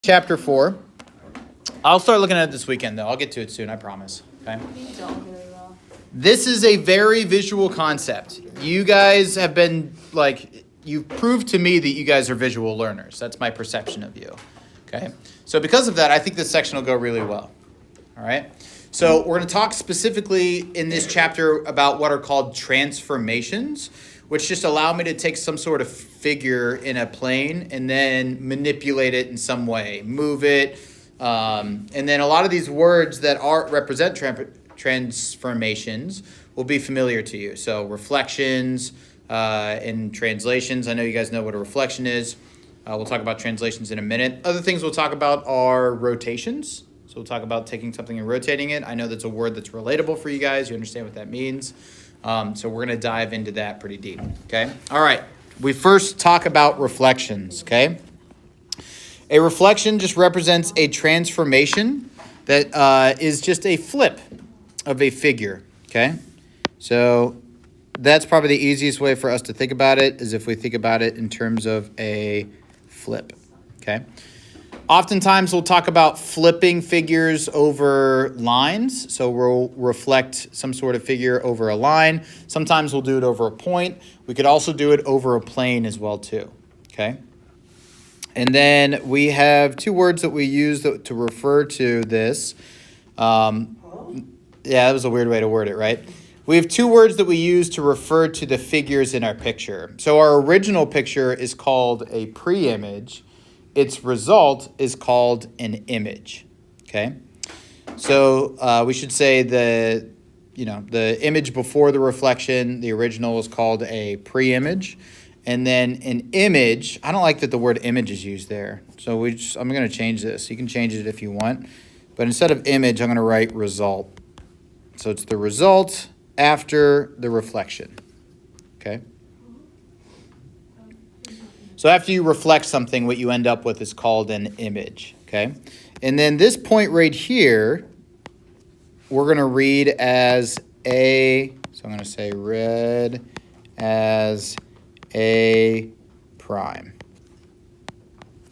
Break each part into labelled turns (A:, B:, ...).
A: chapter 4. I'll start looking at it this weekend, though. I'll get to it soon, I promise. Okay. This is a very visual concept. You guys have been, you've proved to me that you guys are visual learners. That's my perception of you. Okay. So because of that, I think this section will go really well. All right. So we're going to talk specifically in this chapter about what are called transformations, which just allow me to take some sort of figure in a plane and then manipulate it in some way, move it. And then a lot of these words that represent transformations will be familiar to you. So reflections and translations. I know you guys know what a reflection is. We'll talk about translations in a minute. Other things we'll talk about are rotations. So we'll talk about taking something and rotating it. I know that's a word that's relatable for you guys. You understand what that means. So we're going to dive into that pretty deep. Okay. All right. We first talk about reflections. Okay. A reflection just represents a transformation that is just a flip of a figure. Okay. So that's probably the easiest way for us to think about it is if we think about it in terms of a flip. Okay. Oftentimes we'll talk about flipping figures over lines. So we'll reflect some sort of figure over a line. Sometimes we'll do it over a point. We could also do it over a plane as well too. Okay. And then we have two words that we use to refer to this. Yeah, that was a weird way to word it, right? We have two words that we use to refer to the figures in our picture. So our original picture is called a pre-image. Its result is called an image. Okay. So we should say the image before the reflection, the original is called a pre-image. And then an image, I don't like that the word image is used there. So I'm going to change this. You can change it if you want. But instead of image, I'm going to write result. So it's the result after the reflection. Okay. So after you reflect something, what you end up with is called an image. Okay. And then this point right here, we're going to read as a, so I'm going to say read as a prime.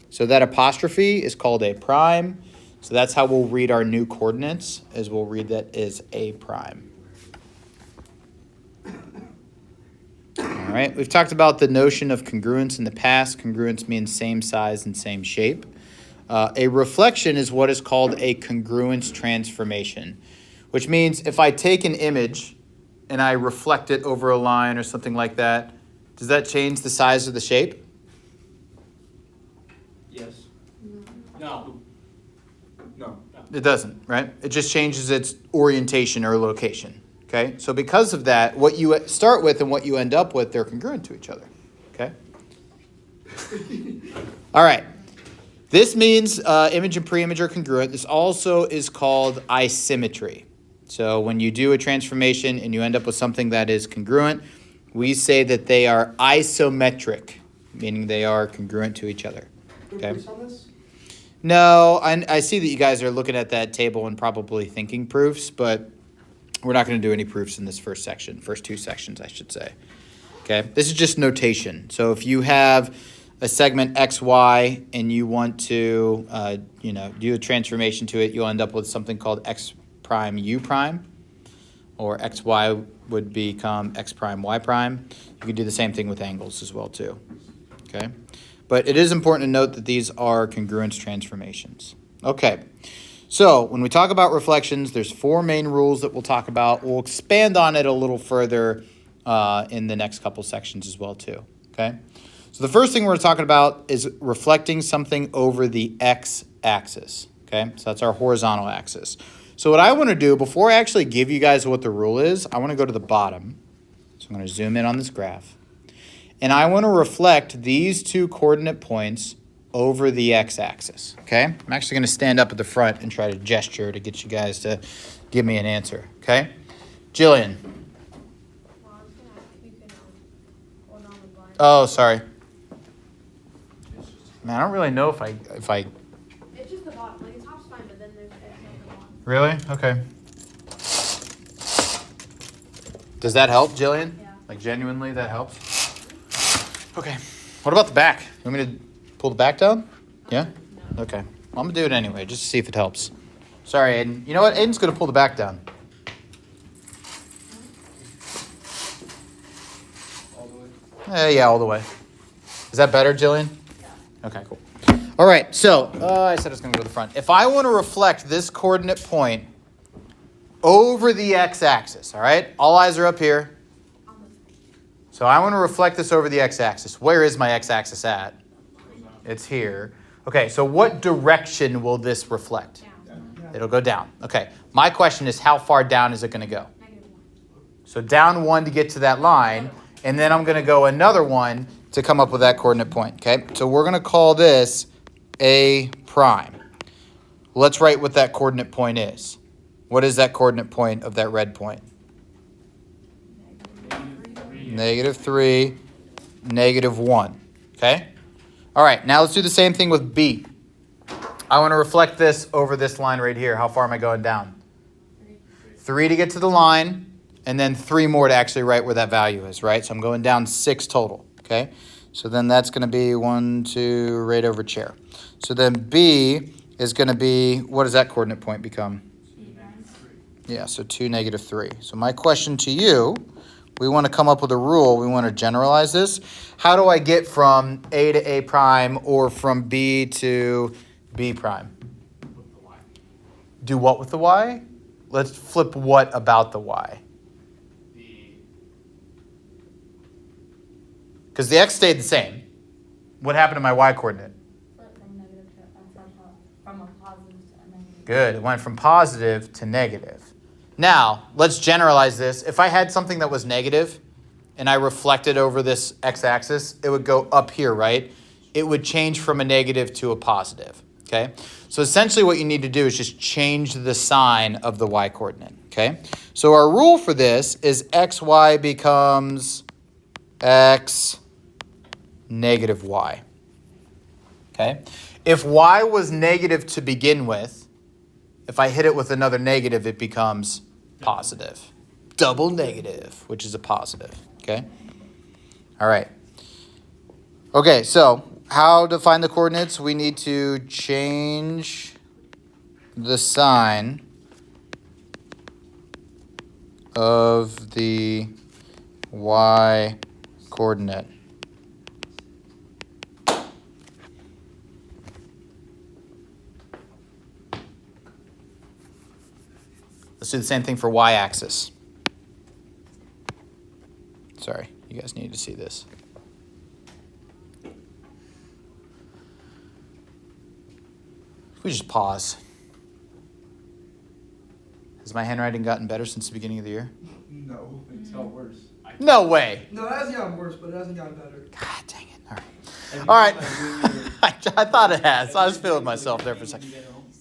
A: So that apostrophe is called a prime. So that's how we'll read our new coordinates, as we'll read that as a prime. All right, we've talked about the notion of congruence in the past. Congruence means same size and same shape. A reflection is what is called a congruence transformation, which means if I take an image and I reflect it over a line or something like that, does that change the size of the shape?
B: Yes. No. No.
A: It doesn't, right? It just changes its orientation or location. Okay, so because of that, what you start with and what you end up with, they're congruent to each other. Okay? All right. This means image and pre-image are congruent. This also is called isometry. So when you do a transformation and you end up with something that is congruent, we say that they are isometric, meaning they are congruent to each other. Okay? No, I see that you guys are looking at that table and probably thinking proofs, but we're not going to do any proofs in this first two sections, I should say. Okay, this is just notation. So if you have a segment XY and you want to, do a transformation to it, you'll end up with something called X prime U prime, or XY would become X prime Y prime. You can do the same thing with angles as well too. Okay, but it is important to note that these are congruence transformations. Okay. So when we talk about reflections, there's four main rules that we'll talk about. We'll expand on it a little further in the next couple sections as well too, okay? So the first thing we're talking about is reflecting something over the x-axis, okay? So that's our horizontal axis. So what I want to do, before I actually give you guys what the rule is, I want to go to the bottom. So I'm going to zoom in on this graph. And I want to reflect these two coordinate points over the x-axis, okay? I'm actually going to stand up at the front and try to gesture to get you guys to give me an answer, okay? Jillian. Oh, sorry. Man, I don't really know if I.
C: It's just the bottom. Like, the top's fine, but then there's X at the bottom.
A: Really? Okay. Does that help, Jillian?
C: Yeah.
A: Like, genuinely, that helps? Okay. What about the back? You want me to pull the back down? Yeah?
C: No.
A: Okay. I'm gonna do it anyway, just to see if it helps. Sorry, Aiden. You know what? Aiden's gonna pull the back down.
B: All the way.
A: Yeah, all the way. Is that better, Jillian? Okay, cool. All right, so I said it's going to go to the front. If I want to reflect this coordinate point over the x-axis, all right? All eyes are up here. So I want to reflect this over the x-axis. Where is my x-axis at? It's here. Okay, so what direction will this reflect? It'll go down. Okay, my question is how far down is it going to go? So down 1 to get to that line, and then I'm going to go another 1 to come up with that coordinate point, okay? So we're going to call this A prime. Let's write what that coordinate point is. What is that coordinate point of that red point? -3, -1, okay? All right, now let's do the same thing with B. I want to reflect this over this line right here. How far am I going down? 3 to get to the line, and then 3 more to actually write where that value is, right? So I'm going down 6 total, okay? So then that's going to be 1, 2, right over chair. So then B is going to be, what does that coordinate point become? Yeah, so 2, -3. So my question to you, we want to come up with a rule. We want to generalize this. How do I get from A to A prime or from B to B prime? Do what with the Y? Let's flip what about the Y? Because the X stayed the same. What happened to my Y coordinate?
D: From a positive to a negative.
A: Good. It went from positive to negative. Now, let's generalize this. If I had something that was negative and I reflected over this x-axis, it would go up here, right? It would change from a negative to a positive, okay? So essentially what you need to do is just change the sign of the y coordinate, okay? So our rule for this is xy becomes x negative y, okay? If y was negative to begin with, if I hit it with another negative, it becomes positive. Double negative, which is a positive, okay? All right. Okay, so how to find the coordinates? We need to change the sign of the y coordinate. Let's do the same thing for y-axis. Sorry, you guys need to see this. We just pause. Has my handwriting gotten better since the beginning of the year?
B: No, it's got worse.
A: No way.
E: No, it hasn't gotten worse, but it hasn't gotten better.
A: God dang it. All right. All right. I thought it has. I was feeling myself there for a second.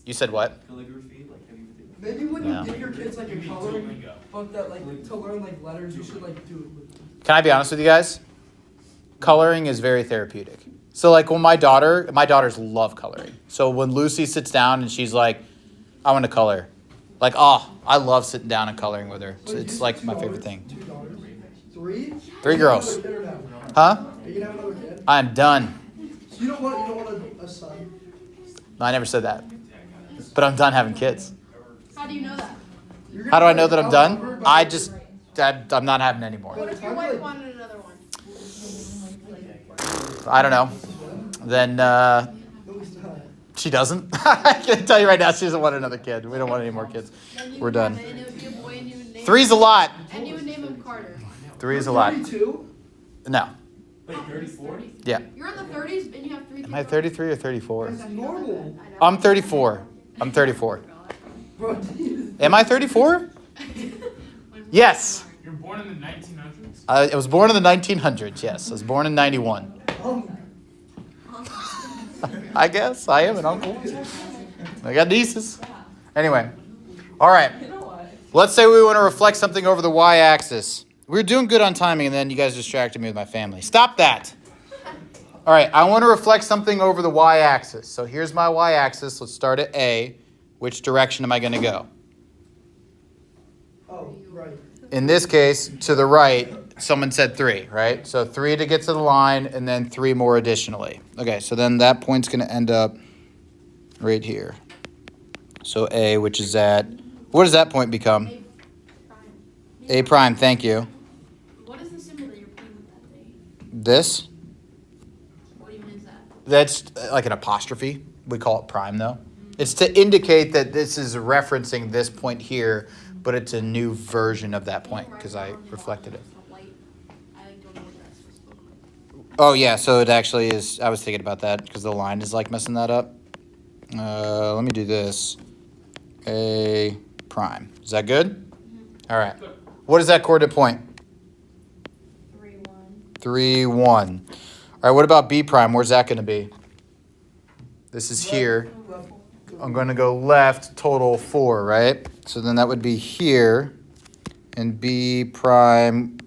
A: You said what?
B: Calligraphy, like have you
E: Maybe when
A: Yeah.
E: you give your kids like a coloring book that like to learn like letters, you should like do it with them.
A: Can I be honest with you guys? Coloring is very therapeutic. So like when my daughters love coloring. So when Lucy sits down and she's like, I want to color. Like, oh, I love sitting down and coloring with her. It's like my favorite thing.
E: 2 daughters. 3?
A: 3 girls.
E: Are you gonna have another kid or no?
A: Huh?
E: Are you gonna have another kid?
A: I'm done.
E: So you don't want a son?
A: No, I never said that. But I'm done having kids.
C: How do you know that?
E: You're gonna
A: How do I
E: have
A: know that I'm done?
E: outnumbered by
A: I
E: your-
A: just, I'm not having any more.
C: What if your wife wanted another one?
A: I don't know. Then
E: No, he's not.
A: she doesn't. I can tell you right now, she doesn't want another kid. We don't want any more kids.
C: Then you
A: We're
C: would
A: done.
C: have it, and it would be a boy, and you would name
A: 3's a lot.
C: And you would name him Carter.
A: 3 is a lot.
E: 32?
A: No.
B: Wait, 34?
A: Yeah.
C: You're in the 30s, and you have 3 kids.
A: Am I 33 or 34?
E: That's normal.
A: I'm 34. I'm 34.
E: Bro,
A: Am I 34? Yes.
F: You're born in the 1900s?
A: I was born in the 1900s, yes. I was born in 91. I guess. I am an uncle. I got nieces. Anyway. All right. Let's say we want to reflect something over the y-axis. We were doing good on timing, and then you guys distracted me with my family. Stop that. All right. I want to reflect something over the y-axis. So here's my y-axis. Let's start at A. Which direction am I going to go?
E: Oh, right.
A: In this case, to the right, someone said 3, right? So 3 to get to the line, and then 3 more additionally. Okay, so then that point's going to end up right here. So A, which is at, what does that point become?
C: A prime.
A: A prime, thank you.
C: What is the symbol that you're putting with that thing?
A: This,
C: What even is that?
A: that's like an apostrophe. We call it prime though. It's to indicate that this is referencing this point here, but it's a new version of that point because I reflected it.
C: I don't know what that's supposed to look like.
A: Oh yeah, so it actually is, I was thinking about that because the line is like messing that up. Let me do this. A prime. Is that good? All right. What is that coordinate point?
D: 3, 1.
A: 3, 1. All right, what about B prime? Where's that going to be? This is here.
E: Left.
A: I'm going to go left, total 4, right? So then that would be here. And B prime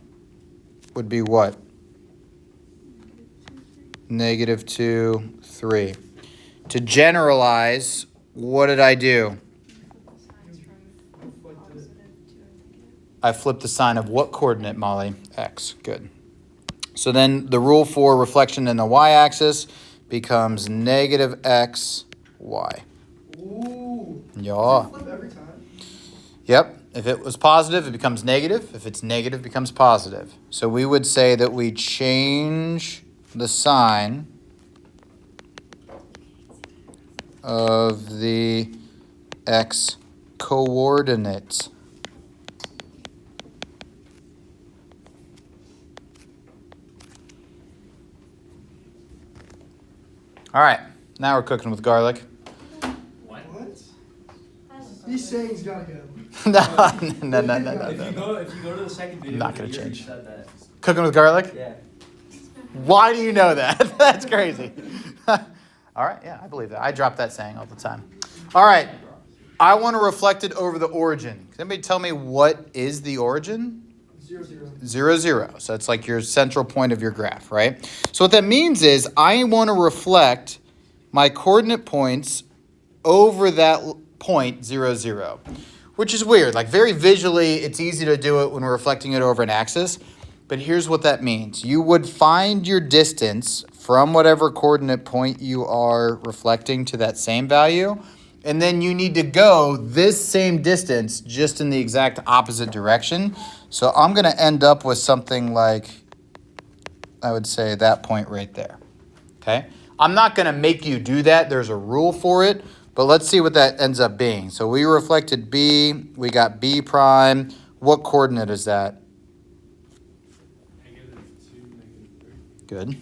A: would be what? -2, 3. To generalize, what did I do? I flipped the sign of what coordinate, Molly? X. Good. So then the rule for reflection in the y-axis becomes -x, y.
E: Ooh.
A: Yeah.
E: Flip every time.
A: Yep. If it was positive, it becomes negative. If it's negative, it becomes positive. So we would say that we change the sign of the x coordinates. All right, now we're cooking with garlic.
B: What?
E: These sayings gotta go.
A: no.
B: If you go to the second video,
A: Not gonna
B: you already
A: change.
B: said that.
A: Cooking with garlic?
B: Yeah.
A: Why do you know that? That's crazy. All right, yeah, I believe that. I drop that saying all the time. All right, I want to reflect it over the origin. Can anybody tell me what is the origin?
E: 0, 0.
A: 0, 0. So it's like your central point of your graph, right? So what that means is I want to reflect my coordinate points over that point 0, 0, which is weird. Like very visually, it's easy to do it when we're reflecting it over an axis. But here's what that means. You would find your distance from whatever coordinate point you are reflecting to that same value. And then you need to go this same distance just in the exact opposite direction. So I'm going to end up with something like, I would say that point right there. Okay? I'm not going to make you do that. There's a rule for it. But let's see what that ends up being. So we reflected B. We got B prime. What coordinate is that?
F: -2, -3.
A: Good.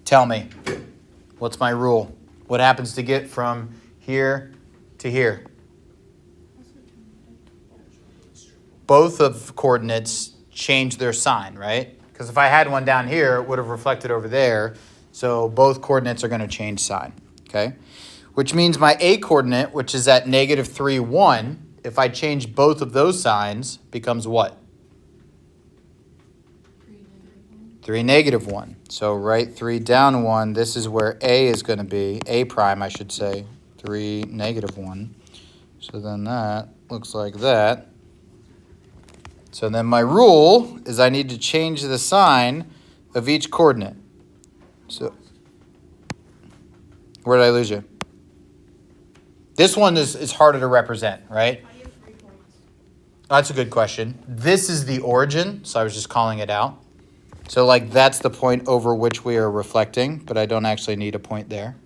A: Tell me, what's my rule? What happens to get from here to here? Both of coordinates change their sign, right? Because if I had one down here, it would have reflected over there. So both coordinates are going to change sign, okay? Which means my A coordinate, which is at -3, 1, if I change both of those signs, becomes what? 3, -1. So write 3 down 1. This is where A is going to be. A prime, I should say. 3, -1. So then that looks like that. So then my rule is I need to change the sign of each coordinate. So where did I lose you? This one is harder to represent, right?
C: Why do you have 3 points?
A: That's a good question. This is the origin, so I was just calling it out. So like that's the point over which we are reflecting, but I don't actually need a point there.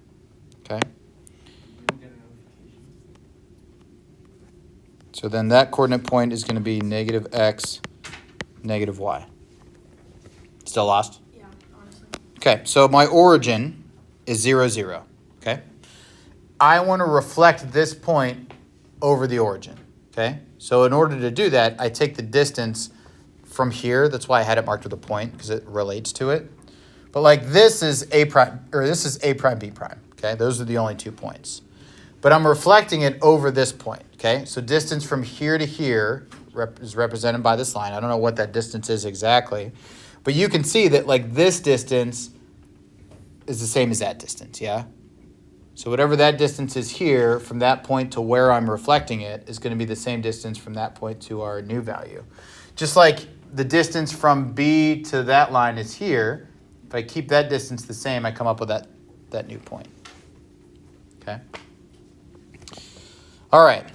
A: Okay?
B: You don't get a notification.
A: So then that coordinate point is going to be -x, -y. Still lost?
C: Yeah, honestly.
A: Okay, so my origin is 0, 0. Okay? I want to reflect this point over the origin. Okay? So in order to do that, I take the distance from here. That's why I had it marked with a point, because it relates to it. But like this is A prime, or this is A prime, B prime. Okay? Those are the only 2 points. But I'm reflecting it over this point. Okay? So distance from here to here is represented by this line. I don't know what that distance is exactly. But you can see that like this distance is the same as that distance, yeah? So whatever that distance is here, from that point to where I'm reflecting it, is going to be the same distance from that point to our new value. Just like the distance from B to that line is here, If I keep that distance the same, I come up with that new point. Okay. All right.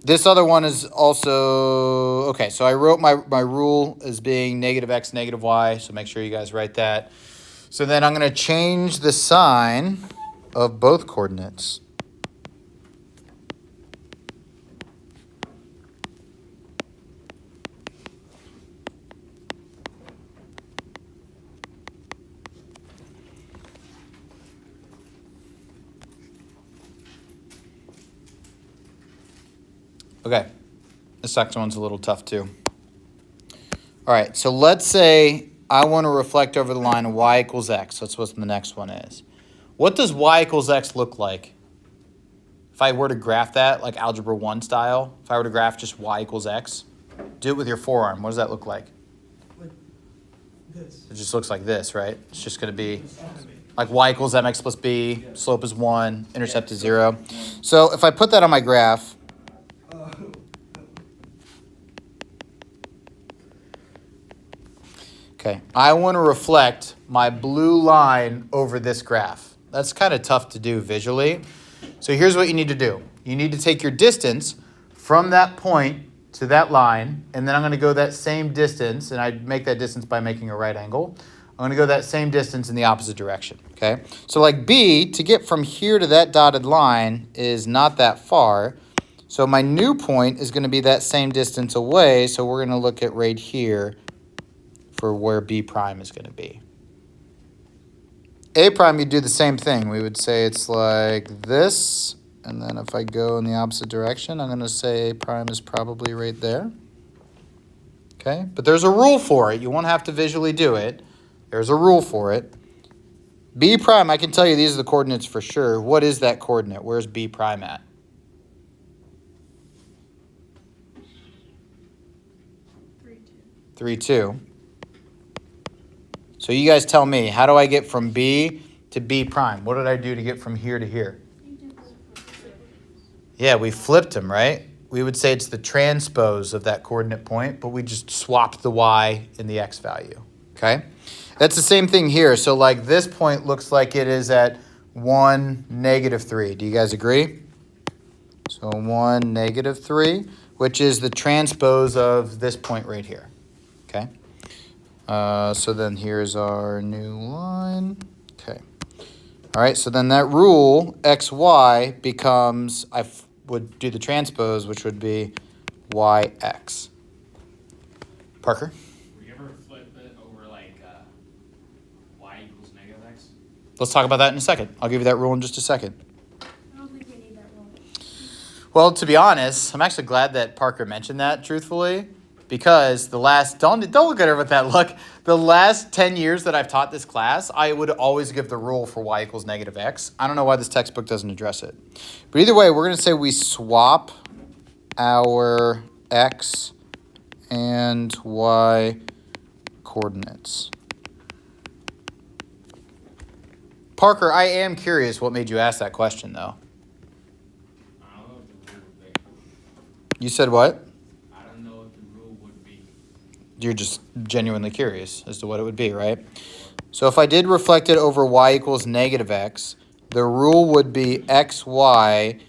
A: This other one is also, okay, so I wrote my rule as being negative x, negative y, so make sure you guys write that. So then I'm going to change the sign of both coordinates. Okay, this second one's a little tough too. All right, so let's say I want to reflect over the line of y equals x. That's what the next one is. What does y equals x look like? If I were to graph that, like Algebra 1 style, if I were to graph just y equals x, do it with your forearm. What does that look like?
E: Like this.
A: It just looks like this, right? It's just going to be like y equals mx plus b, slope is 1, intercept is 0. So if I put that on my graph, okay, I want to reflect my blue line over this graph. That's kind of tough to do visually. So here's what you need to do. You need to take your distance from that point to that line, and then I'm going to go that same distance, and I make that distance by making a right angle. I'm going to go that same distance in the opposite direction, okay? So like B, to get from here to that dotted line is not that far. So my new point is going to be that same distance away, so we're going to look at right here for where B prime is going to be. A prime, you'd do the same thing. We would say it's like this, and then if I go in the opposite direction, I'm going to say A prime is probably right there. Okay, but there's a rule for it. You won't have to visually do it. There's a rule for it. B prime, I can tell you these are the coordinates for sure. What is that coordinate? Where's B prime at?
D: 3, 2.
A: 3, 2. So you guys tell me, how do I get from B to B prime? What did I do to get from here to here? Yeah, we flipped them, right? We would say it's the transpose of that coordinate point, but we just swapped the y in the x value, okay? That's the same thing here. So like this point looks like it is at 1, negative 3. Do you guys agree? So 1, negative 3, which is the transpose of this point right here, okay? So then here's our new line. Okay. All right, so then that rule, xy, becomes, would do the transpose, which would be yx. Parker?
F: Would you ever flip it over like y equals negative x?
A: Let's talk about that in a second. I'll give you that rule in just a second.
D: I don't think we need that rule.
A: Well, to be honest, I'm actually glad that Parker mentioned that, truthfully, because the last, don't look at her with that look, the last 10 years that I've taught this class, I would always give the rule for y equals negative x. I don't know why this textbook doesn't address it. But either way, we're going to say we swap our x and y coordinates. Parker, I am curious what made you ask that question, though.
F: I don't know what the rule would be.
A: You said what?
F: I don't know what the rule would be.
A: You're just genuinely curious as to what it would be, right? So if I did reflect it over y equals negative x, the rule would be xy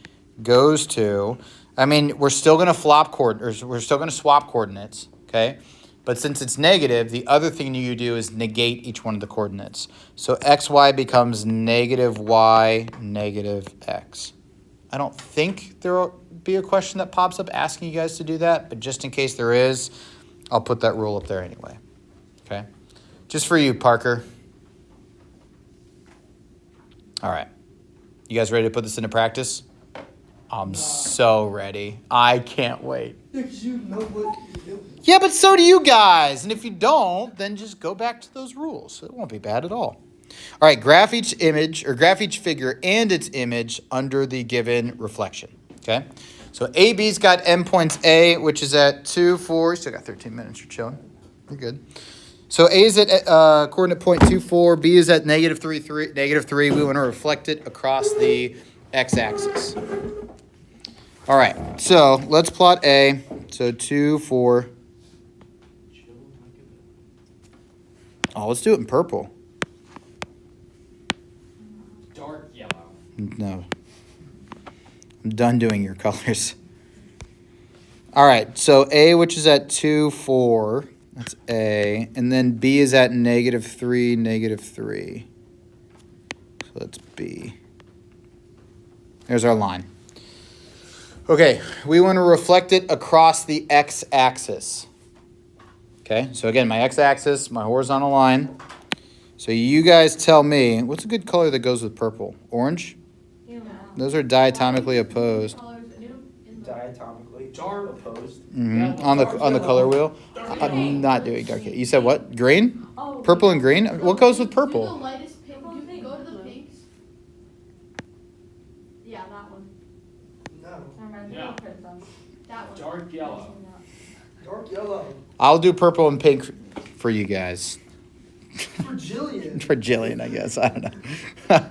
A: goes to, I mean, we're still going to swap coordinates, okay? But since it's negative, the other thing you do is negate each one of the coordinates. So xy becomes negative y, negative x. I don't think there will be a question that pops up asking you guys to do that, but just in case there is, I'll put that rule up there anyway, okay? Just for you, Parker. All right. You guys ready to put this into practice? I'm so ready. I can't wait.
E: Yeah, 'cause you know what you're doing.
A: Yeah, but so do you guys. And if you don't, then just go back to those rules. It won't be bad at all. All right, graph each image or graph each figure and its image under the given reflection, okay? So AB's got endpoints A, which is at 2, 4. Still got 13 minutes. You're chilling. You're good. So A is at coordinate point 2, 4. B is at negative 3, 3. Negative 3. We want to reflect it across the x-axis. All right, so let's plot A. So 2, 4. Oh, let's do it in purple.
F: Dark yellow.
A: No. I'm done doing your colors. All right, so A, which is at 2, 4. That's A. And then B is at -3, -3. So that's B. There's our line. Okay, we want to reflect it across the x-axis. Okay, so again, my x-axis, my horizontal line. So you guys tell me, what's a good color that goes with purple? Orange?
C: Yeah.
A: Those are diatomically opposed.
C: Colors in the-
E: Diatomically.
B: Dark.
E: Opposed.
A: On the color wheel. I'm not doing dark. You said what? Green?
C: Oh,
A: Purple and green? What goes with
C: Do the
A: purple?
C: lightest pink. Go to the pinks. Yeah, that one.
E: No.
F: Yeah.
C: That one.
F: Dark yellow.
E: Dark yellow.
A: I'll do purple and pink for you guys.
E: For Jillian.
A: For Jillian, I guess. I don't know.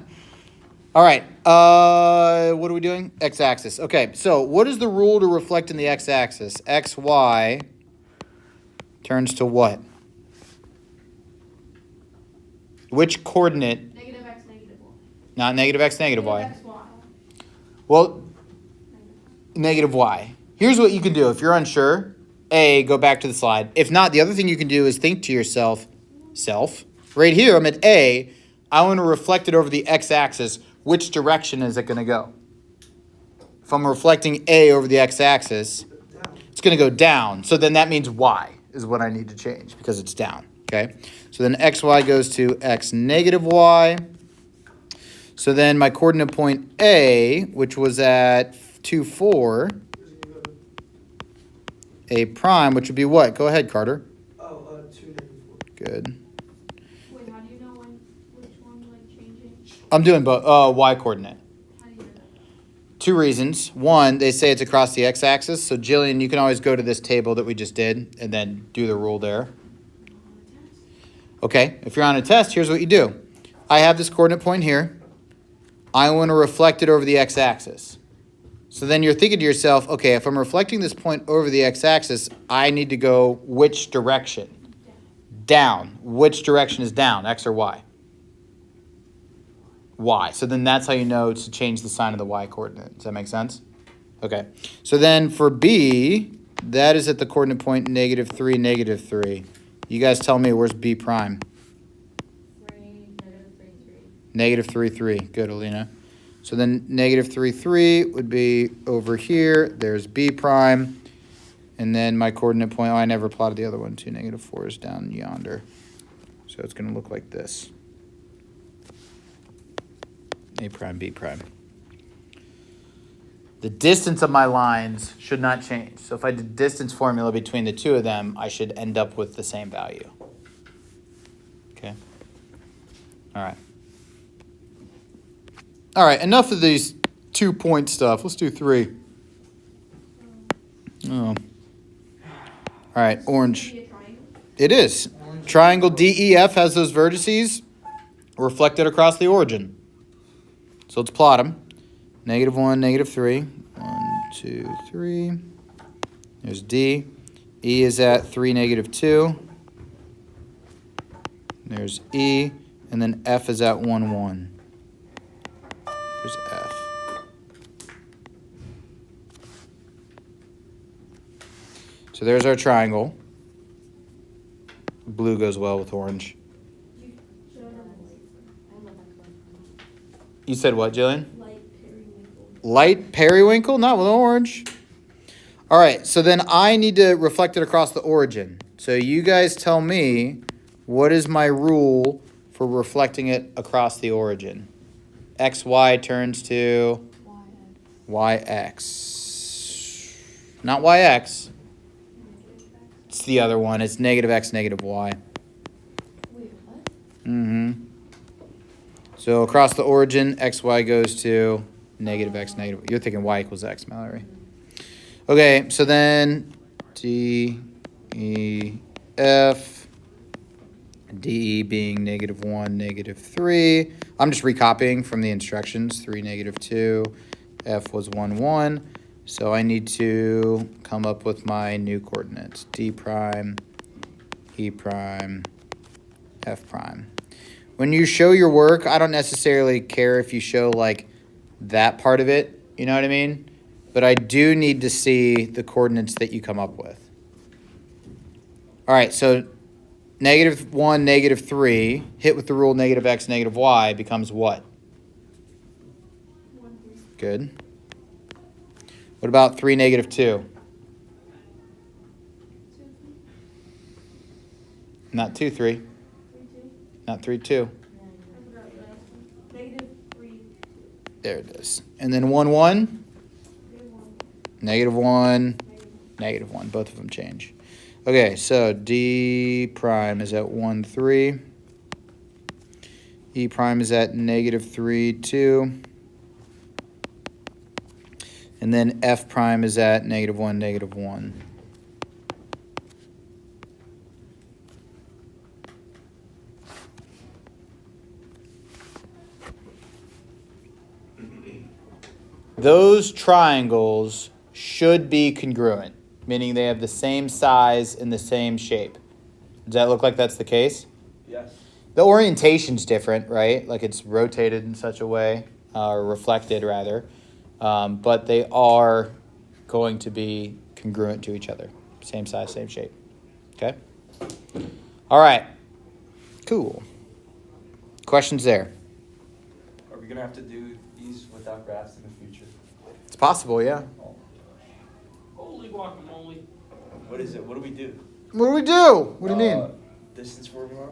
A: All right. What are we doing? X-axis. Okay, so what is the rule to reflect in the x-axis? X, Y turns to what? Which coordinate?
C: Negative x, negative y.
A: Not negative x, negative y.
C: X, y.
A: Well, negative y. Here's what you can do. If you're unsure, A, go back to the slide. If not, the other thing you can do is think to yourself, right here, I'm at A. I want to reflect it over the x-axis. Which direction is it going to go? If I'm reflecting A over the x-axis, it's going to go down. So then that means y is what I need to change because it's down. Okay. So then xy goes to x negative y. So then my coordinate point A, which was at 2, 4, A prime, which would be what? Go ahead, Carter.
E: 2, -4.
A: Good.
C: Wait, how do you know which one's like changing?
A: I'm doing both. Y coordinate.
C: How do you know that?
A: 2 reasons. One, they say it's across the x-axis. So Jillian, you can always go to this table that we just did and then do the rule there. Okay, if you're on a test, here's what you do. I have this coordinate point here. I want to reflect it over the x-axis. So then you're thinking to yourself, okay, if I'm reflecting this point over the x-axis, I need to go which direction? Down. Which direction is down, x or y? Y. So then that's how you know to change the sign of the y coordinate. Does that make sense? Okay. So then for B, that is at the coordinate point -3, -3. You guys tell me, where's B prime? -3, 3. Good, Alina. So then -3, 3 would be over here. There's B prime. And then my coordinate point, I never plotted the other one too. -4 is down yonder. So it's going to look like this. A prime, B prime. The distance of my lines should not change. So if I did distance formula between the two of them, I should end up with the same value. Okay. All right. All right, enough of these 2-point stuff. Let's do 3. Oh. All right, orange.
C: Be a triangle.
A: It is. Triangle DEF has those vertices reflected across the origin. So let's plot them. -1, -3. 1, 2, 3. There's D. E is at 3, -2. There's E. And then F is at 1, 1. There's F. So there's our triangle. Blue goes well with orange. You said what, Jillian? Light periwinkle? Not with orange. All right, so then I need to reflect it across the origin. So you guys tell me, what is my rule for reflecting it across the origin? XY turns to YX. Not YX. It's the other one. It's -x, -y.
C: Wait, what?
A: Mm-hmm. So across the origin, XY goes to -x, You're thinking Y equals X, Mallory. Okay, so then D, E, F. D being -1, -3. I'm just recopying from the instructions. 3, -2. F was 1, 1. So I need to come up with my new coordinates. D prime, E prime, F prime. when you show your work, I don't necessarily care if you show like that part of it, you know what I mean? But I do need to see the coordinates that you come up with. All right, so -1, -3, hit with the rule -x, -y becomes what?
D: 1, 3.
A: Good. What about 3, -2?
D: 2, 3.
A: Not 2, 3.
D: 3, 2.
A: Not 3, 2.
D: I forgot the last one. -3,
A: There it is. And then 1, 1,
D: 3, 1.
A: -1, -1. Both of them change. Okay, so D prime is at 1, 3. E prime is at -3, 2. And then F prime is at -1, -1. Those triangles should be congruent, meaning they have the same size and the same shape. Does that look like that's the case?
E: Yes.
A: The orientation's different, right? Like it's rotated in such a way, or reflected rather, but they are going to be congruent to each other. Same size, same shape. Okay? All right. Cool. Questions there?
E: Are we gonna have to do these without graphs in the future?
A: It's possible, yeah.
F: Holy guacamole.
E: What is it? What do we do?
A: What do we do? What do you mean?
E: Distance formula.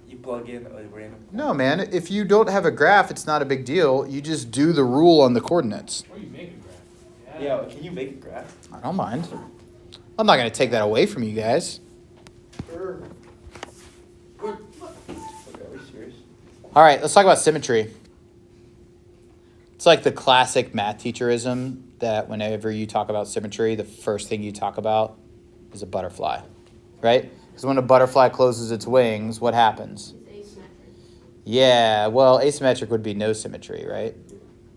E: You plug in a random.
A: No, man. If you don't have a graph, it's not a big deal. You just do the rule on the coordinates.
F: Or you make a graph.
E: Yeah. Can you make a graph?
A: I don't mind. I'm not going to take that away from you guys.
E: Sure. Okay, are we serious?
A: All right, let's talk about symmetry. It's like the classic math teacherism that whenever you talk about symmetry, the first thing you talk about is a butterfly, right? Because when a butterfly closes its wings, what happens?
C: It's asymmetric.
A: Yeah, well, asymmetric would be no symmetry, right?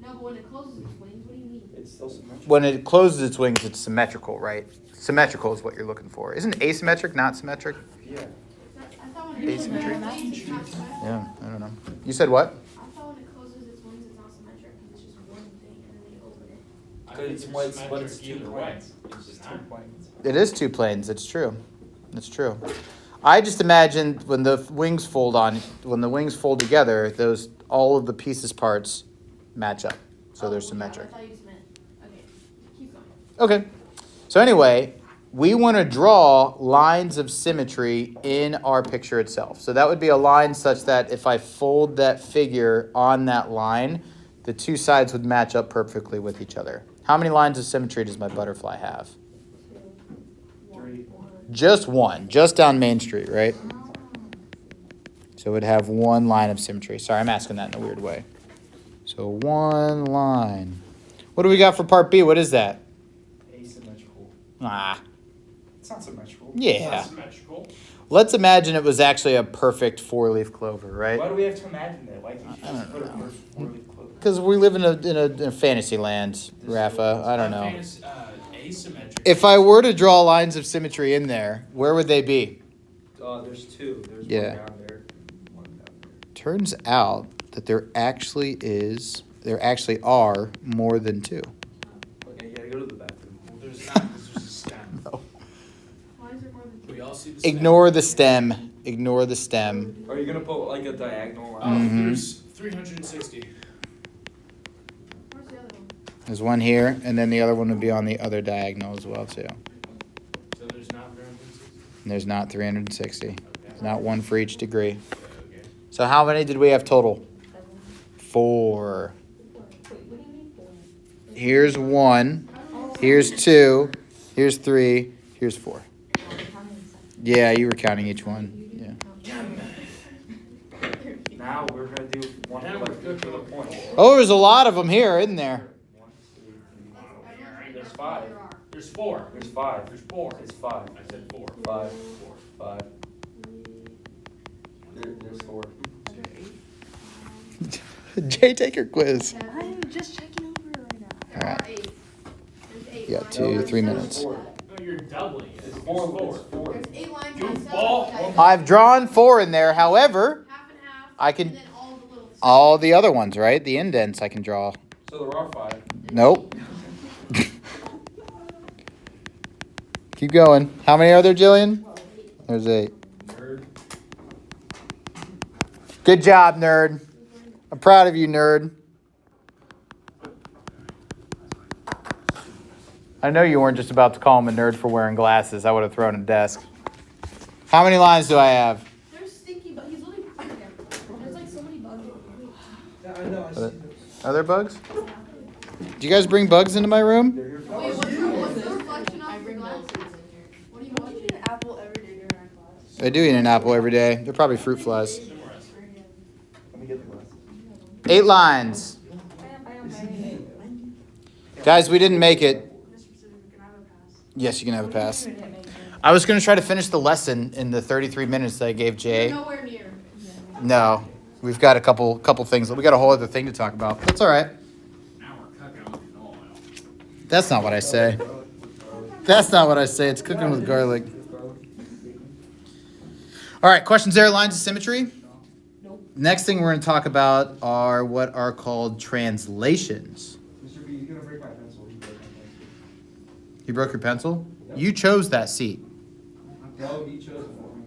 C: No, but when it closes its wings, what do you mean?
E: It's still symmetrical.
A: When it closes its wings, it's symmetrical, right? Symmetrical is what you're looking for. Isn't asymmetric not symmetric?
E: Yeah.
C: I thought when it
A: Asymmetry?
C: it's not symmetric.
A: Yeah, I don't know. You said what?
C: I thought when it closes its wings, it's not symmetric. It's just one thing, and then when you open it.
F: I
E: But
F: think
E: it's
F: it's
E: what it's
F: symmetric
E: two
F: either way.
E: points.
F: It's
E: It's
F: not.
E: 2 points.
A: It is 2 planes. It's true. It's true. I just imagine when the wings fold together, those all of the pieces parts match up, so they're
C: Oh, yeah,
A: symmetric.
C: I thought you just meant. Okay, keep going.
A: Okay. So anyway, we want to draw lines of symmetry in our picture itself. So that would be a line such that if I fold that figure on that line, the two sides would match up perfectly with each other. How many lines of symmetry does my butterfly have?
E: 3.
A: Just one, just down Main Street, right? So it would have one line of symmetry. Sorry, I'm asking that in a weird way. So one line. What do we got for part B? What is that?
E: Asymmetrical.
A: Ah,
E: It's not symmetrical.
F: It's
A: yeah.
F: not symmetrical.
A: Let's imagine it was actually a perfect four-leaf clover, right?
E: Why do we have to imagine that? Why can't you
A: I
E: just
A: don't
E: put a
A: know.
E: perfect four-leaf clover?
A: Because we live in a fantasy land, Rafa. I don't know.
F: Asymmetric.
A: If I were to draw lines of symmetry in there, where would they be?
E: There's 2. There's
A: Yeah.
E: one down there, one down there.
A: Turns out that there actually are more than 2.
E: Okay, you gotta go to the bathroom.
F: Well, there's not, because there's a stem.
A: No.
C: Why is there more than
F: We all see the stem.
A: Ignore the stem. Ignore the stem.
E: Are you gonna put like a diagonal line?
A: Mhm.
F: There's 360.
C: Where's the other one?
A: There's one here, and then the other one would be on the other diagonal as well, too.
F: So there's not 360?
A: And there's not 360.
F: Okay.
A: Not one for each degree.
F: Okay.
A: So how many did we have total? 4. Here's 1. Here's 2. Here's 3. Here's 4. Yeah, you were counting each one. Yeah.
E: Now we're gonna do one
F: Now we're good for the point.
A: Oh, there's a lot of them here, isn't there?
E: 1, 2, 3, 4. There's 5.
F: There's 4.
E: There's 5.
F: There's 4.
E: It's 5.
F: I said 4.
E: 5.
F: 4.
E: 5. There's 4.
A: Jay, take your quiz.
D: I'm just checking over right now.
A: All right.
C: Eight. There's 8
A: You got
C: lines.
A: 2, 3
E: There's
A: minutes.
E: 4.
F: No, you're doubling it.
E: It's
F: There's
E: 4.
F: 4.
E: It's 4.
C: There's 8 lines.
F: Goofball.
C: Half
A: I've drawn 4 in there. However,
C: and half.
A: I
C: And
A: can,
C: then all the little.
A: all the other ones, right? The indents I can draw.
B: So there are 5.
A: Nope. Keep going. How many are there, Jillian? There's 8.
B: Nerd.
A: Good job, nerd. I'm proud of you, nerd. I know you weren't just about to call him a nerd for wearing glasses. I would have thrown a desk. How many lines do I have?
C: There's stinky, but he's really. There's like so many bugs.
E: Yeah, I know, I see
A: Are
E: those.
A: Are there bugs? Do you guys bring bugs into my room?
C: Wait, what's the reflection off your glasses? What are you
D: Don't you
C: watching?
D: eat an apple every day during our class?
A: I do eat an apple every day. They're probably fruit flies.
B: Let me get the glasses.
A: 8 lines. Guys, we didn't make it. Yes, you can have a pass. I was going to try to finish the lesson in the 33 minutes that I gave Jay.
C: Nowhere near.
A: No, we've got a couple things. We got a whole other thing to talk about. That's all right.
F: Now we're cooking with canola oil.
A: That's not what I say. That's not what I say. It's cooking with garlic. All right, questions there, lines of symmetry?
E: Nope.
A: Next thing we're going to talk about are what are called translations.
B: Mr. B, he's gonna break my pencil.
A: You broke your pencil? You chose that seat.
B: No, he chose it for me.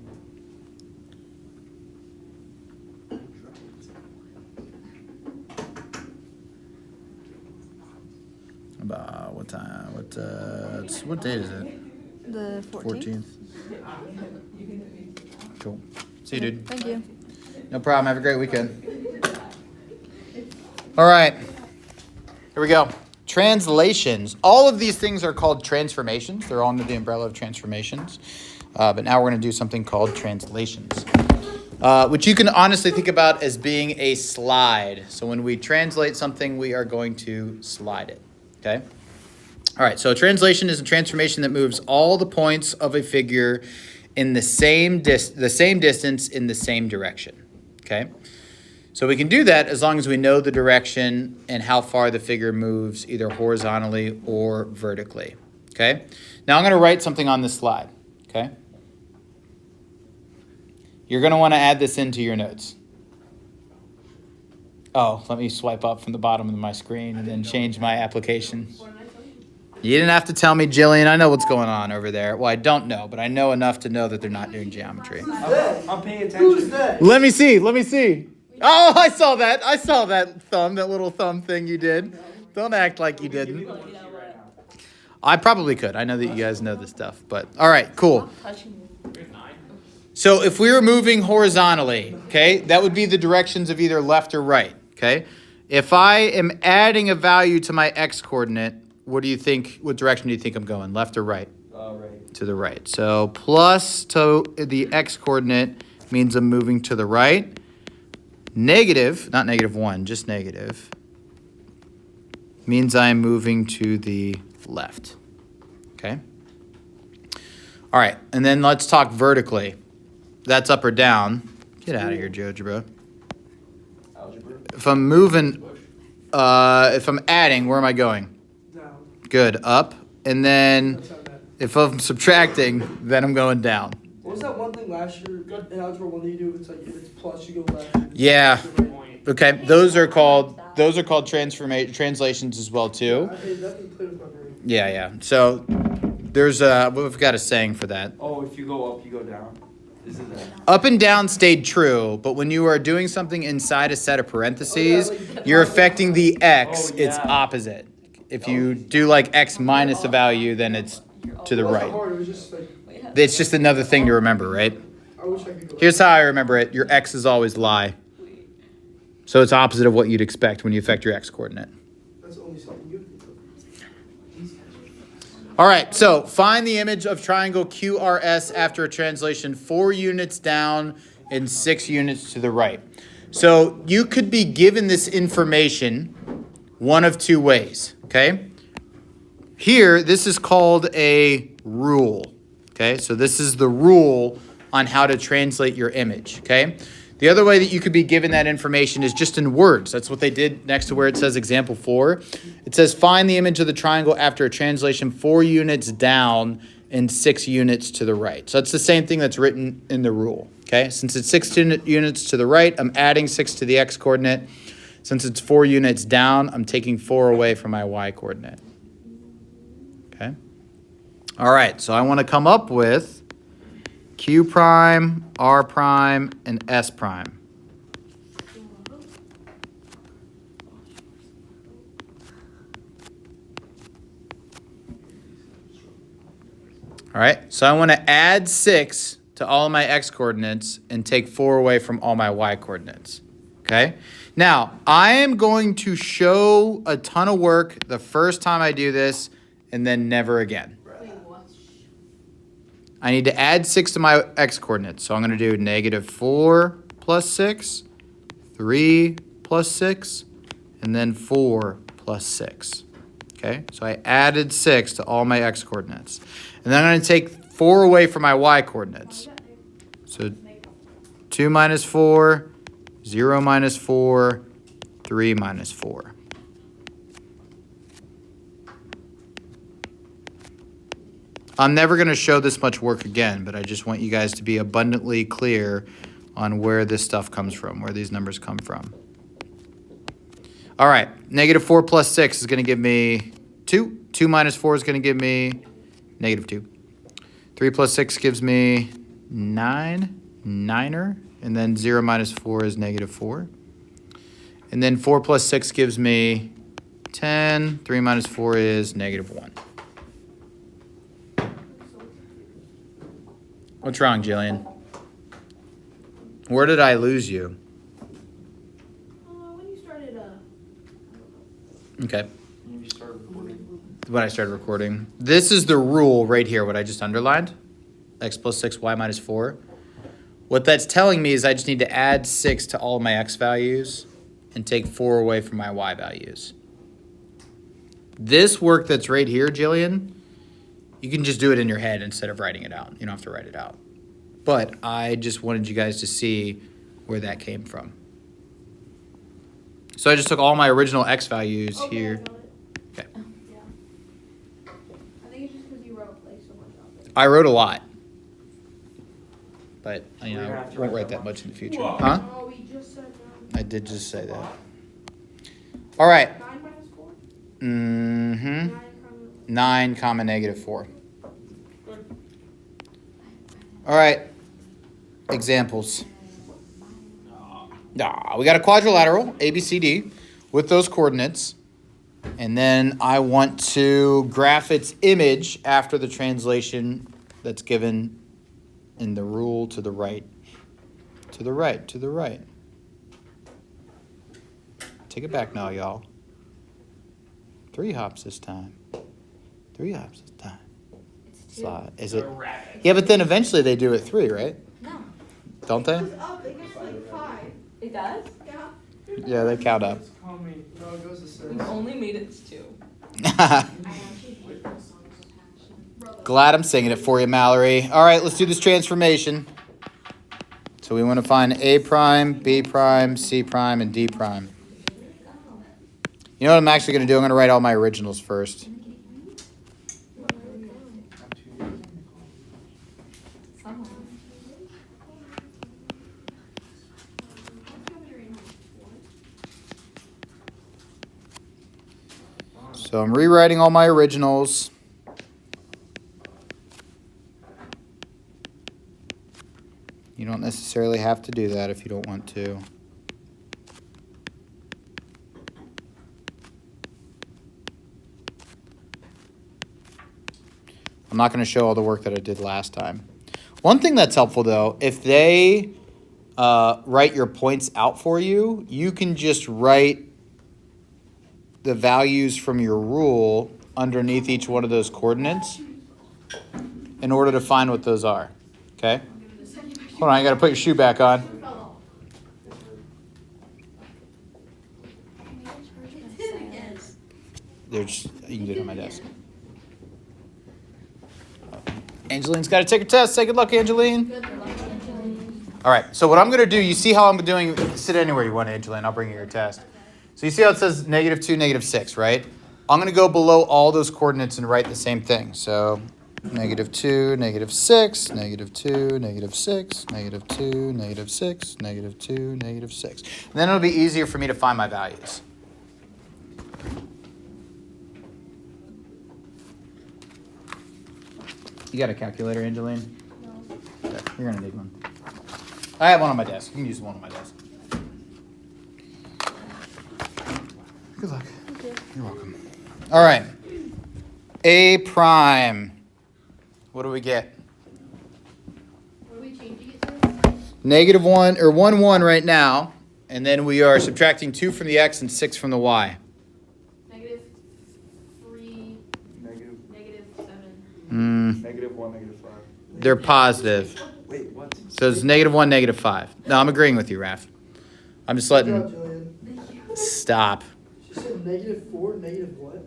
A: About what time? What date is it?
D: The 14th.
A: 14th. Cool. See you, dude.
D: Thank you.
A: No problem. Have a great weekend. All right. Here we go. Translations. All of these things are called transformations. They're all under the umbrella of transformations. But now we're going to do something called translations, which you can honestly think about as being a slide. So when we translate something, we are going to slide it. Okay? All right. So a translation is a transformation that moves all the points of a figure in the same distance in the same direction. Okay? So we can do that as long as we know the direction and how far the figure moves, either horizontally or vertically. Okay? Now I'm going to write something on this slide. Okay? You're going to want to add this into your notes. Oh, let me swipe up from the bottom of my screen and then change my application. You didn't have to tell me, Jillian. I know what's going on over there. Well, I don't know, but I know enough to know that they're not doing geometry.
B: I'm paying attention.
E: Who's that?
A: Let me see. Let me see. Oh, I saw that. I saw that thumb, that little thumb thing you did. Don't act like you didn't. I probably could. I know that you guys know this stuff, but all right, cool. So if we were moving horizontally, okay, that would be the directions of either left or right, okay? If I am adding a value to my x coordinate, what direction do you think I'm going, left or right?
B: Right.
A: To the right. So plus to the x coordinate means I'm moving to the right. Negative, not -1, just negative, means I'm moving to the left. Okay? All right, and then let's talk vertically. That's up or down. Get out of here, GeoGebra.
B: Algebra.
A: If I'm moving, if I'm adding, where am I going?
E: Down.
A: Good, up. And then
E: That's not bad.
A: if I'm subtracting, then I'm going down.
E: What was that one thing last year in algebra 1 that you do? It's like if it's plus, you go left.
A: Yeah.
F: Point.
A: Okay, those are called translations as well too.
E: I definitely played with my brain.
A: Yeah. So there's we've got a saying for that.
B: Oh, if you go up, you go down. Isn't that?
A: Up and down stayed true, but when you are doing something inside a set of parentheses, you're affecting the x,
B: Oh,
A: it's
B: yeah.
A: opposite. If you do like x minus a value, then it's to the
E: It wasn't
A: right.
E: hard, it was just like,
A: It's just another thing to remember, right?
E: I wish I could go.
A: Here's how I remember it. Your x's always lie. So it's opposite of what you'd expect when you affect your x coordinate.
E: That's only something you can do.
A: All right, so find the image of triangle QRS after a translation 4 units down and 6 units to the right. So you could be given this information one of 2 ways, okay? Here, this is called a rule, okay? So this is the rule on how to translate your image, okay? The other way that you could be given that information is just in words. That's what they did next to where it says example 4. It says find the image of the triangle after a translation 4 units down and 6 units to the right. So that's the same thing that's written in the rule, Okay, since it's 6 units to the right, I'm adding 6 to the x coordinate. Since it's 4 units down, I'm taking 4 away from my y coordinate. Okay. All right, so I want to come up with q prime, r prime, and s prime. All right, so I want to add 6 to all of my x coordinates and take 4 away from all my y coordinates. Okay? Now, I am going to show a ton of work the first time I do this and then never again.
C: Wait, what?
A: I need to add 6 to my x coordinates. So I'm going to do -4 plus 6, 3 plus 6, and then 4 plus 6. Okay? So I added 6 to all my x coordinates. And then I'm going to take 4 away from my y coordinates. So 2 minus 4, 0 minus 4, 3 minus 4. I'm never going to show this much work again, but I just want you guys to be abundantly clear on where this stuff comes from, where these numbers come from. All right, -4 plus 6 is going to give me 2. 2 minus 4 is going to give me -2. 3 plus 6 gives me 9, 9er, and then 0 minus 4 is -4. And then 4 plus 6 gives me 10, 3 minus 4 is -1. What's wrong, Jillian? Where did I lose you?
C: When you started,
A: Okay.
B: You start recording.
A: When I started recording. This is the rule right here, what I just underlined. X plus 6, y minus 4. What that's telling me is I just need to add 6 to all of my x values and take 4 away from my y values. This work that's right here, Jillian, you can just do it in your head instead of writing it out. You don't have to write it out. But I just wanted you guys to see where that came from. So I just took all my original x values
C: okay,
A: here.
C: I got it.
A: Okay.
C: Yeah. I think it's just because you wrote like so much out there.
A: I wrote a lot. But, you
B: We're
A: know,
B: gonna
A: I
B: have to
A: won't
B: write
A: write
B: that
A: that much in the future.
F: Whoa.
A: Huh?
C: Oh, we just said that.
A: I did just say that. All right.
C: 9 minus 4?
A: Mm-hmm.
C: 9 comma.
A: 9 comma -4. All right. Examples. We got a quadrilateral, ABCD, with those coordinates. And then I want to graph its image after the translation that's given in the rule to the right. To the right, to the right. Take it back now, y'all. 3 hops this time. 3 hops this time.
C: It's
A: Slide. Is it?
F: Rabbit.
A: Yeah, but then eventually they do it 3, right?
C: No.
A: Don't they?
C: It goes up, it gets like 5.
G: It does?
C: Yeah.
A: Yeah, they count up.
E: It's call me. No, it goes to 6.
G: We've only made it to 2.
C: I actually hate those songs with passion.
A: Glad I'm singing it for you, Mallory. All right, let's do this transformation. So we want to find A prime, B prime, C prime, and D prime. You know what I'm actually going to do? I'm going to write all my originals first. So I'm rewriting all my originals. You don't necessarily have to do that if you don't want to. I'm not going to show all the work that I did last time. One thing that's helpful, though, if they write your points out for you, you can just write the values from your rule underneath each one of those coordinates in order to find what those are. Okay? Hold on, I got to put your shoe back on. They're just, you can do it on my desk. Angeline's got to take her test. Say good luck, Angeline. All right, so what I'm going to do, you see how I'm doing, sit anywhere you want, Angeline. I'll bring you your test. So you see how it says -2, -6, right? I'm going to go below all those coordinates and write the same thing. So negative 2, negative 6, negative 2, negative 6, negative 2, negative 6, negative 2, negative 6. And then it'll be easier for me to find my values. You got a calculator, Angeline?
C: No.
A: Okay, you're gonna need one. I have one on my desk. You can use one on my desk. Good luck.
C: Thank you.
A: You're welcome. All right. A prime. What do we get?
C: What are we changing it to?
A: Negative 1 or 1, 1 right now. And then we are subtracting 2 from the x and 6 from the y.
C: Negative 3,
B: Negative,
C: negative 7.
B: negative 1, negative 5.
A: They're positive.
B: Wait, what?
A: So it's negative 1, negative 5. No, I'm agreeing with you, Raph. I'm just
E: Good job,
A: letting.
E: Jillian.
C: Thank you.
A: Stop.
E: She said negative 4, negative what?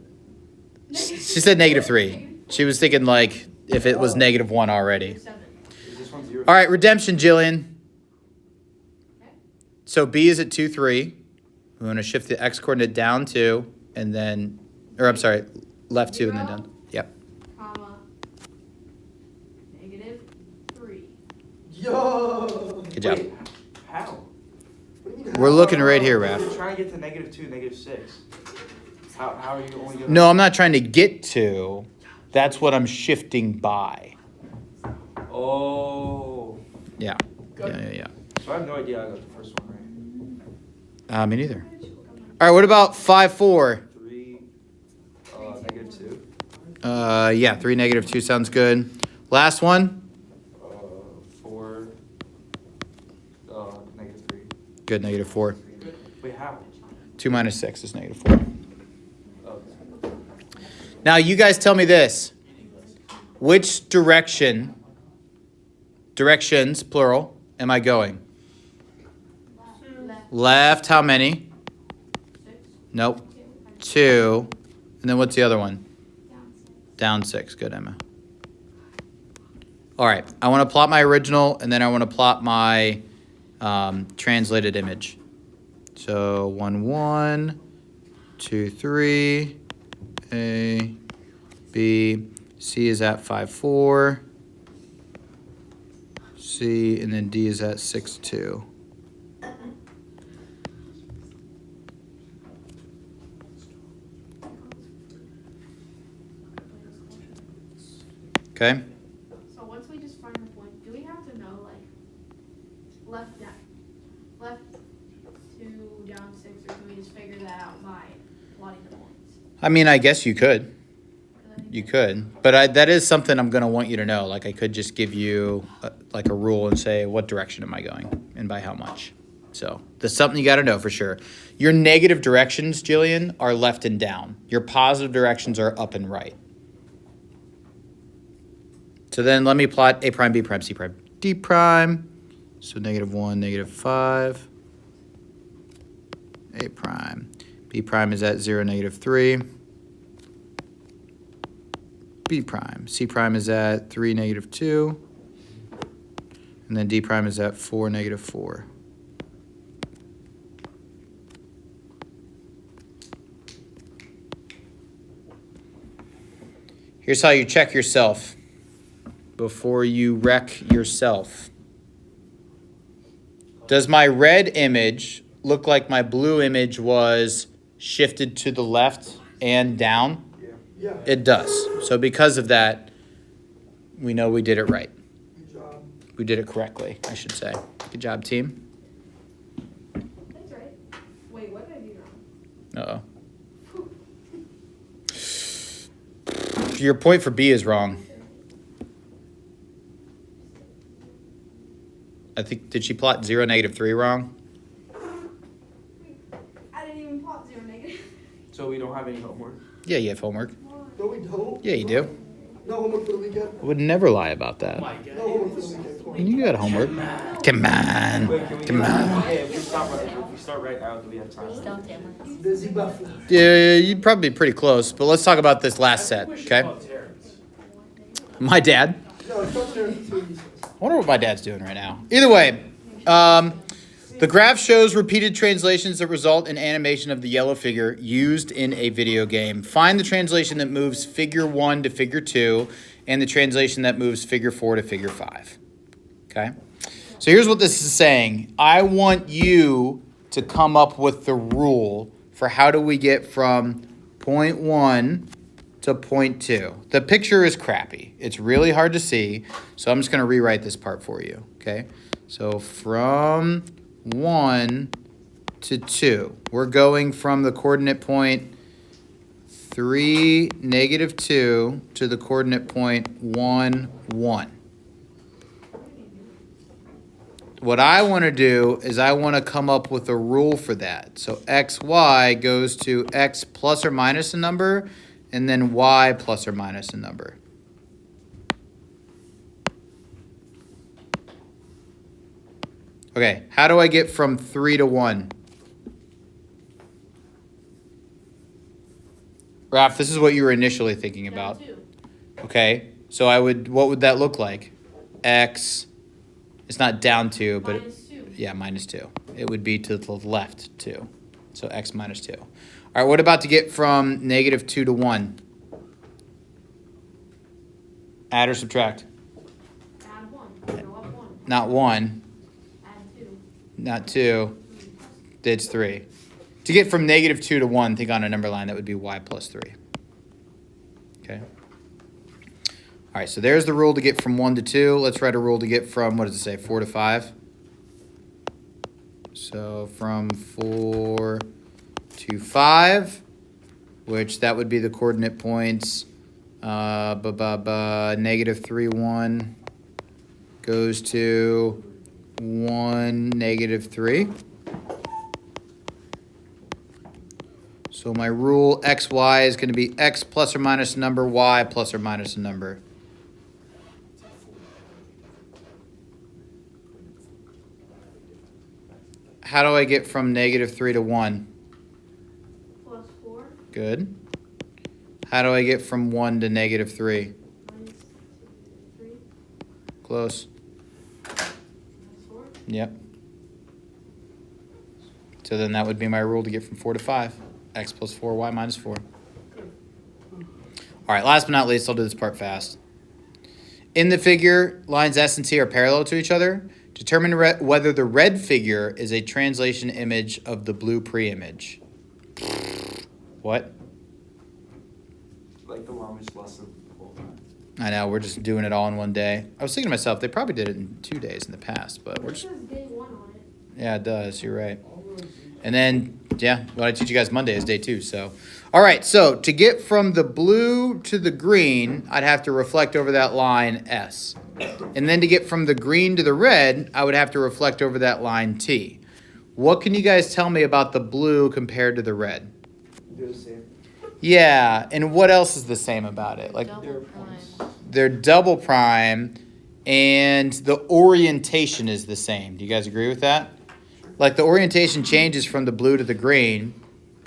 A: She said negative 3. She was thinking like if it was negative 1 already.
C: 7.
B: Is this one 0?
A: All right, redemption, Jillian.
C: Okay.
A: So B is at 2, 3. We want to shift the x coordinate down 2, and then, or I'm sorry, left 2 and then down. Yep.
C: Comma. Negative 3.
E: Yo!
A: Good job.
B: Wait, how?
E: What do you mean,
A: We're
E: how?
A: looking right here,
B: You're
A: Raph.
B: trying to get to negative 2, negative 6. How are you only going
A: No, I'm not trying to get to. That's what I'm shifting by.
B: Oh.
A: Yeah.
E: Good.
A: Yeah.
B: So I have no idea I got the first one right.
A: Me neither. All right, what about 5, 4?
B: 3, negative 2.
A: Yeah, 3, negative 2 sounds good. Last one?
B: 4, negative 3.
A: Good, negative 4.
B: Wait, how?
A: 2 minus 6 is negative 4.
B: Oh.
A: Now, you guys tell me this. Which directions, plural, am I going?
C: Left.
A: Left, how many?
C: 6.
A: Nope. 2. And then what's the other one?
C: Down 6.
A: Down 6. Good, Emma. All right. I want to plot my original, and then I want to plot my translated image. So 1, 1, 2, 3, A, B, C is at 5, 4, C, and then D is at 6, 2. Okay.
C: So once we just find the point, do we have to know like left down, left 2 down 6, or can we just figure that out by plotting the points?
A: I mean, I guess you could.
C: 'Cause I think
A: You could, but that is something I'm going to want you to know. Like I could just give you like a rule and say, what direction am I going and by how much? So that's something you got to know for sure. Your negative directions, Jillian, are left and down. Your positive directions are up and right. So then let me plot A prime, B prime, C prime, D prime. So negative 1, negative 5. A prime. B prime is at 0, negative 3. B prime. C prime is at 3, negative 2. And then D prime is at 4, negative 4. Here's how you check yourself before you wreck yourself. Does my red image look like my blue image was shifted to the left and down?
E: Yeah.
A: It does. So because of that, we know we did it right.
E: Good job.
A: We did it correctly, I should say. Good job, team.
C: that's right. Wait, what did I do wrong?
A: Uh-oh. Your point for B is wrong. I think, did she plot 0, negative 3 wrong?
C: I didn't even plot 0, negative.
B: So we don't have any homework?
A: Yeah, you have homework.
E: No, we don't.
A: Yeah, you do.
E: No homework for the weekend.
A: I would never lie about that.
E: No homework for the weekend. Come on.
A: You got homework. Come on.
B: Wait, can we
A: Come on.
B: Hey, if we start right now, do we have time?
E: Busy buffalo.
A: Yeah, you'd probably be pretty close, but let's talk about this last set, okay? My dad.
E: No, it's not there. It's what he says.
A: I wonder what my dad's doing right now. Either way, The graph shows repeated translations that result in animation of the yellow figure used in a video game. Find the translation that moves figure 1 to figure 2 and the translation that moves figure 4 to figure 5. Okay? So here's what this is saying. I want you to come up with the rule for how do we get from point 1 to point 2. The picture is crappy. It's really hard to see, so I'm just going to rewrite this part for you. Okay? So from 1 to 2. We're going from the coordinate point 3, -2 to the coordinate point 1, 1. What I want to do is I want to come up with a rule for that. So xy goes to x plus or minus a number, and then y plus or minus a number. Okay, how do I get from 3 to 1? Raph, this is what you were initially thinking about.
C: Down 2.
A: Okay, so what would that look like? X, it's not down 2, but
C: -2.
A: yeah, -2. It would be to the left 2. So x -2. All right, what about to get from -2 to 1? Add or subtract?
C: Add 1. Go up 1.
A: Not 1,
C: Add 2.
A: not 2. It's 3. To get from -2 to 1, think on a number line, that would be y plus 3. Okay. All right, so there's the rule to get from 1 to 2. Let's write a rule to get from, what does it say, 4 to 5? So from 4 to 5, which that would be the coordinate points. -3, 1 goes to 1, -3. So my rule xy is going to be x plus or minus a number, y plus or minus a number. How do I get from -3 to 1?
C: Plus 4.
A: Good. How do I get from 1 to -3?
C: -3.
A: Close.
C: -4.
A: Yep. So then that would be my rule to get from 4 to 5. X plus 4, y minus 4. All right, last but not least, I'll do this part fast. In the figure, lines S and T are parallel to each other. Determine whether the red figure is a translation image of the blue pre-image. What?
B: Like the longest lesson the whole time.
A: I know, we're just doing it all in one day. I was thinking to myself, they probably did it in 2 days in the past, but we're
C: It
A: just...
C: says day 1 on it.
A: Yeah, it does. You're right. And then, yeah, what I teach you guys Monday is day 2. So, all right. So to get from the blue to the green, I'd have to reflect over that line S. And then to get from the green to the red, I would have to reflect over that line T. What can you guys tell me about the blue compared to the red?
B: Do the same.
A: Yeah, and what else is the same about it? Like
B: There are points.
A: they're double prime, and the orientation is the same. Do you guys agree with that? Like the orientation changes from the blue to the green,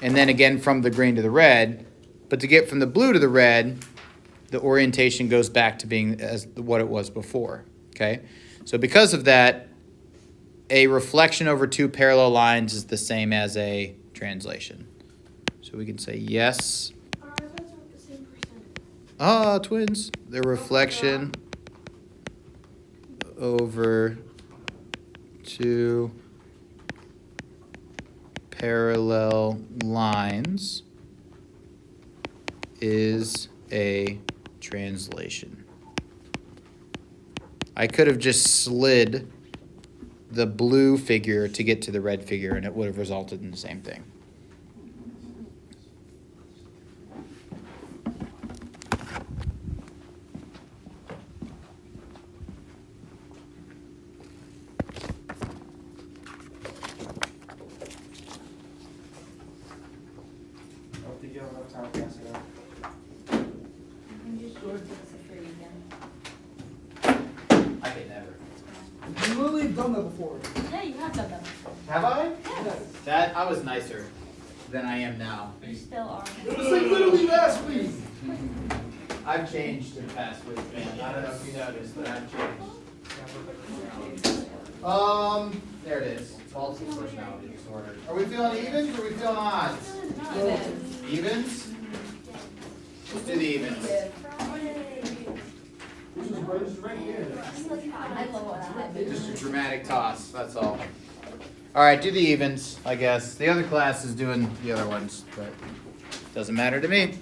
A: and then again from the green to the red. But to get from the blue to the red, the orientation goes back to being as what it was before. Okay, so because of that, a reflection over 2 parallel lines is the same as a translation. So we can say yes.
C: I thought it was the same percentage.
A: Ah, twins. The reflection over 2 parallel lines is a translation. I could have just slid the blue figure to get to the red figure, and it would have resulted in the same thing.
B: I don't think you have enough time to pass it out.
G: I'm just sure it's a free again.
A: I could never.
E: You literally have done that before.
G: Yeah, you have done that.
A: Have I?
E: Yes.
A: That I was nicer than I am now.
G: You still are.
E: It was like literally last week.
A: I've changed in the past week, man. I don't know if you noticed, but I've changed. There it is. It's multiple personality disorder. Are we feeling evens or are we feeling odds? Evens? Let's do the evens.
G: I love what I have.
A: Just a dramatic toss, that's all. Alright, do the evens, I guess. The other class is doing the other ones, but doesn't matter to me.